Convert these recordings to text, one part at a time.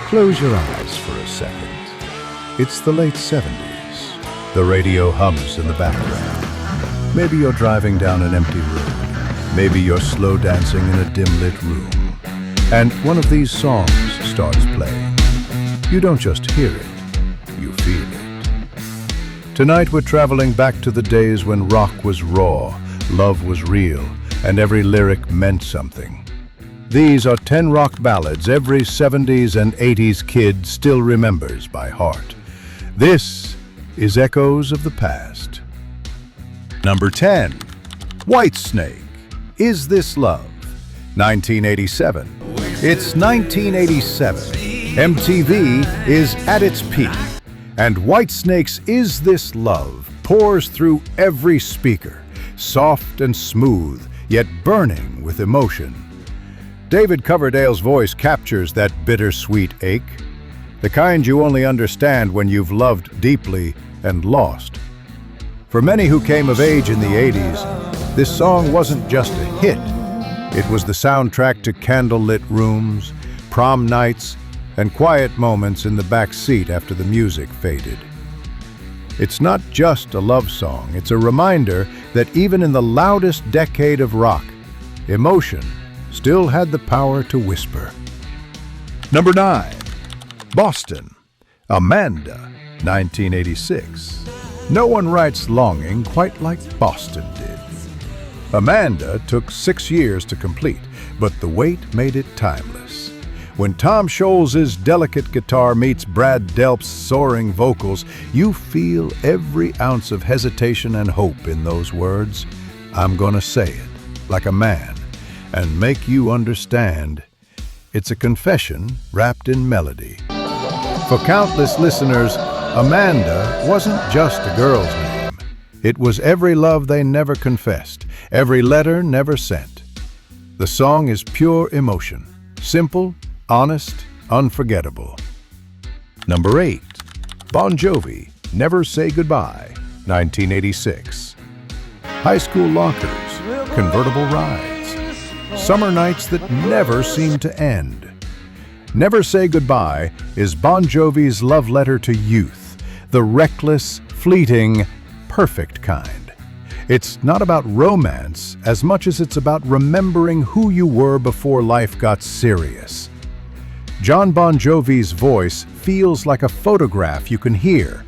Close your eyes for a second. It's the late 70s. The radio hums in the background. Maybe you're driving down an empty road. Maybe you're slow dancing in a dim-lit room. And one of these songs starts playing. You don't just hear it, you feel it. Tonight we're traveling back to the days when rock was raw, love was real, and every lyric meant something. These are 10 rock ballads every 70s and 80s kid still remembers by heart. This is Echoes of the Past. Number 10. Whitesnake, Is This Love? 1987. It's 1987. MTV is at its peak, and Whitesnake's Is This Love pours through every speaker, soft and smooth, yet burning with emotion. David Coverdale's voice captures that bittersweet ache, the kind you only understand when you've loved deeply and lost. For many who came of age in the 80s, this song wasn't just a hit. It was the soundtrack to candlelit rooms, prom nights, and quiet moments in the back seat after the music faded. It's not just a love song, it's a reminder that even in the loudest decade of rock, emotion still had the power to whisper. Number 9. Boston, Amanda, 1986. No one writes longing quite like Boston did. Amanda took 6 years to complete, but the weight made it timeless. When Tom Scholz's delicate guitar meets Brad Delp's soaring vocals, you feel every ounce of hesitation and hope in those words. I'm gonna say it, like a man, and make you understand. It's a confession wrapped in melody. For countless listeners, Amanda wasn't just a girl's name. It was every love they never confessed, every letter never sent. The song is pure emotion, simple, honest, unforgettable. Number 8. Bon Jovi, Never Say Goodbye, 1986. High school lockers, convertible rides, summer nights that never seem to end. Never Say Goodbye is Bon Jovi's love letter to youth, the reckless, fleeting, perfect kind. It's not about romance as much as it's about remembering who you were before life got serious. John Bon Jovi's voice feels like a photograph you can hear,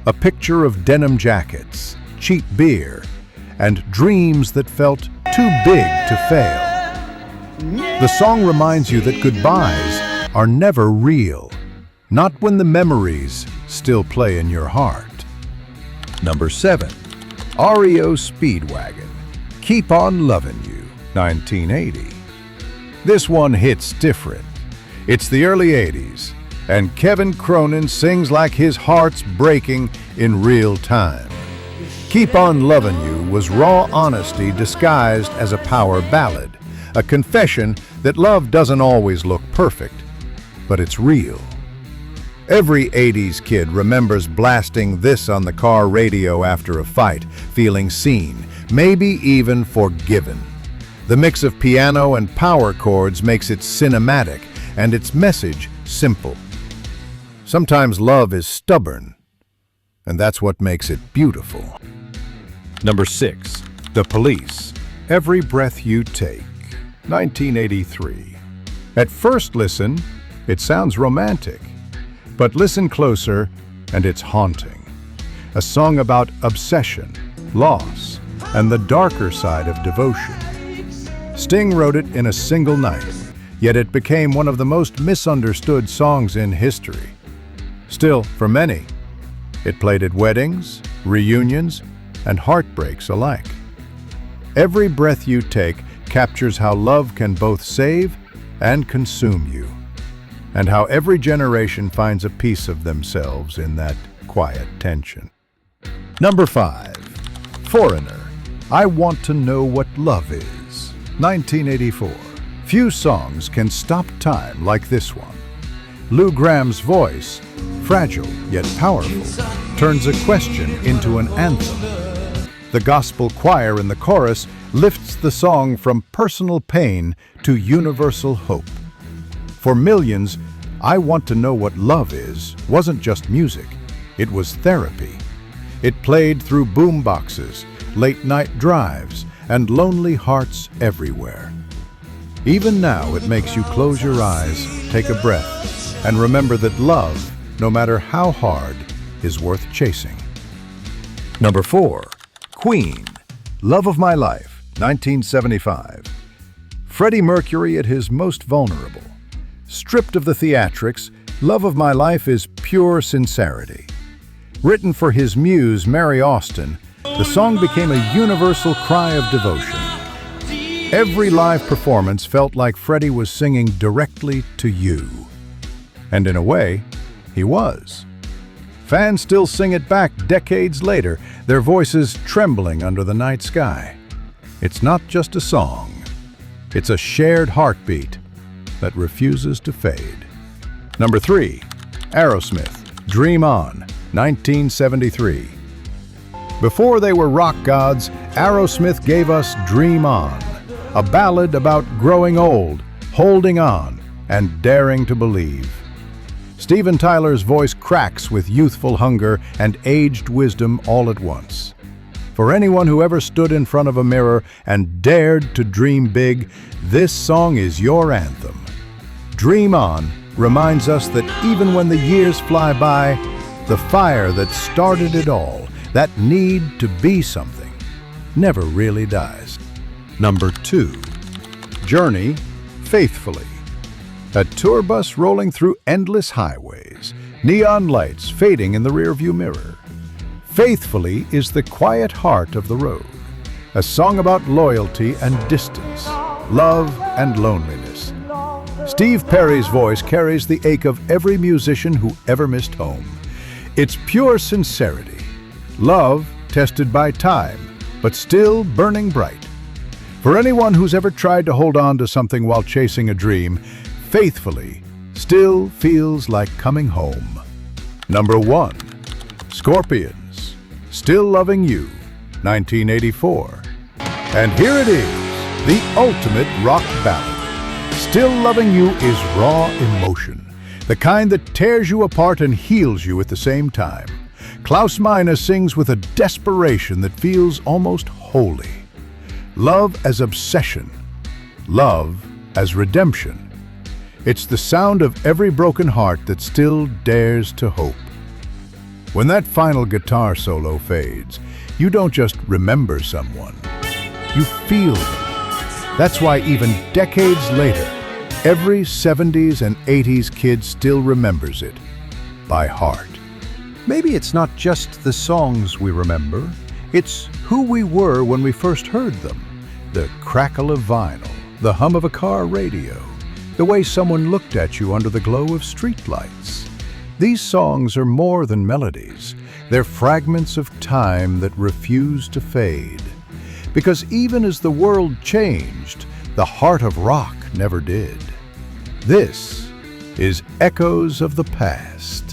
a picture of denim jackets, cheap beer, and dreams that felt too big to fail. The song reminds you that goodbyes are never real, not when the memories still play in your heart. Number 7. REO Speedwagon, Keep On Lovin' You, 1980. This one hits different. It's the early 80s, and Kevin Cronin sings like his heart's breaking in real time. Keep On Lovin' You was raw honesty disguised as a power ballad, a confession that love doesn't always look perfect, but it's real. Every 80s kid remembers blasting this on the car radio after a fight, feeling seen, maybe even forgiven. The mix of piano and power chords makes it cinematic, and its message simple. Sometimes love is stubborn, and that's what makes it beautiful. Number 6. The Police, Every Breath You Take, 1983. At first listen, it sounds romantic, but listen closer and it's haunting. A song about obsession, loss, and the darker side of devotion. Sting wrote it in a single night, yet it became one of the most misunderstood songs in history. Still, for many, it played at weddings, reunions, and heartbreaks alike. Every Breath You Take captures how love can both save and consume you, and how every generation finds a piece of themselves in that quiet tension. Number 5. Foreigner, I Want to Know What Love Is, 1984. Few songs can stop time like this one. Lou Gramm's voice, fragile yet powerful, turns a question into an anthem. The gospel choir in the chorus lifts the song from personal pain to universal hope. For millions, I Want to Know What Love Is wasn't just music, it was therapy. It played through boomboxes, late-night drives, and lonely hearts everywhere. Even now, it makes you close your eyes, take a breath, and remember that love, no matter how hard, is worth chasing. Number 4. Queen, Love of My Life, 1975. Freddie Mercury at his most vulnerable. Stripped of the theatrics, Love of My Life is pure sincerity. Written for his muse, Mary Austin, the song became a universal cry of devotion. Every live performance felt like Freddie was singing directly to you. And in a way, he was. Fans still sing it back decades later, their voices trembling under the night sky. It's not just a song. It's a shared heartbeat that refuses to fade. Number 3. Aerosmith, Dream On, 1973. Before they were rock gods, Aerosmith gave us Dream On, a ballad about growing old, holding on, and daring to believe. Steven Tyler's voice cracks with youthful hunger and aged wisdom all at once. For anyone who ever stood in front of a mirror and dared to dream big, this song is your anthem. Dream On reminds us that even when the years fly by, the fire that started it all, that need to be something, never really dies. Number 2. Journey, Faithfully. A tour bus rolling through endless highways, neon lights fading in the rearview mirror. Faithfully is the quiet heart of the road, a song about loyalty and distance, love and loneliness. Steve Perry's voice carries the ache of every musician who ever missed home. It's pure sincerity, love tested by time, but still burning bright. For anyone who's ever tried to hold on to something while chasing a dream, Faithfully still feels like coming home. Number 1. Scorpions, Still Loving You, 1984. And here it is, the ultimate rock ballad. Still Loving You is raw emotion, the kind that tears you apart and heals you at the same time. Klaus Meine sings with a desperation that feels almost holy. Love as obsession, love as redemption. It's the sound of every broken heart that still dares to hope. When that final guitar solo fades, you don't just remember someone, you feel them. That's why even decades later, every 70s and 80s kid still remembers it by heart. Maybe it's not just the songs we remember, it's who we were when we first heard them. The crackle of vinyl, the hum of a car radio, the way someone looked at you under the glow of streetlights. These songs are more than melodies. They're fragments of time that refuse to fade. Because even as the world changed, the heart of rock never did. This is Echoes of the Past.